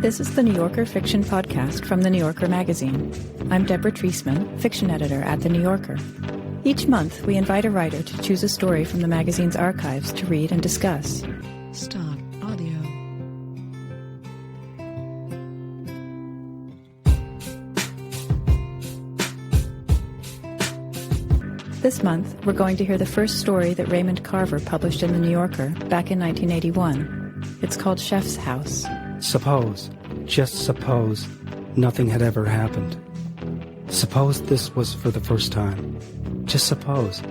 This is the New Yorker Fiction Podcast from The New Yorker magazine. I'm Deborah Treisman, fiction editor at The New Yorker. Each month, we invite a writer to choose a story from the magazine's archives to read and discuss. Stop audio. This month, we're going to hear the first story that Raymond Carver published in The New Yorker back in 1981. It's called Chef's House. Suppose, just suppose, nothing had ever happened. Suppose this was for the first time. Just suppose.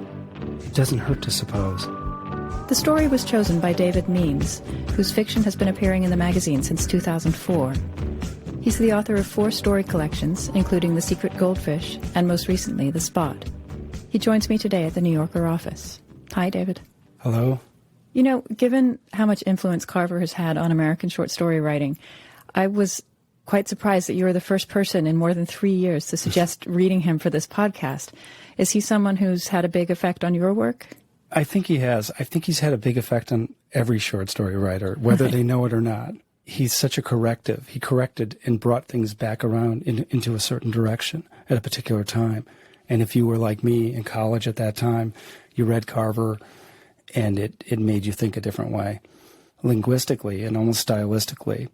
It doesn't hurt to suppose. The story was chosen by David Means, whose fiction has been appearing in the magazine since 2004. He's the author of 4 story collections, including The Secret Goldfish and, most recently, The Spot. He joins me today at the New Yorker office. Hi, David. Hello? You know, given how much influence Carver has had on American short story writing, I was quite surprised that you were the first person in more than 3 years to suggest reading him for this podcast. Is he someone who's had a big effect on your work? I think he has. I think he's had a big effect on every short story writer, whether they know it or not. He's such a corrective. He corrected and brought things back around into a certain direction at a particular time. And if you were like me in college at that time, you read Carver, and it made you think a different way, linguistically and almost stylistically.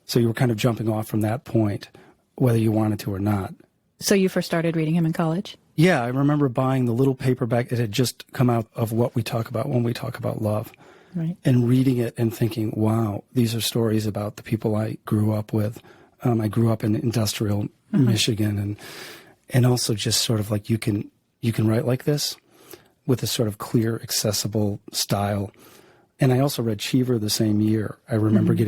So you were kind of jumping off from that point, whether you wanted to or not. So you first started reading him in college? Yeah, I remember buying the little paperback. It had just come out of What We Talk About When We Talk About Love. Right. And reading it and thinking, wow, these are stories about the people I grew up with. I grew up in industrial Michigan, and also just sort of like you can write like this with a sort of clear, accessible style. And I also read Cheever the same year. I remember getting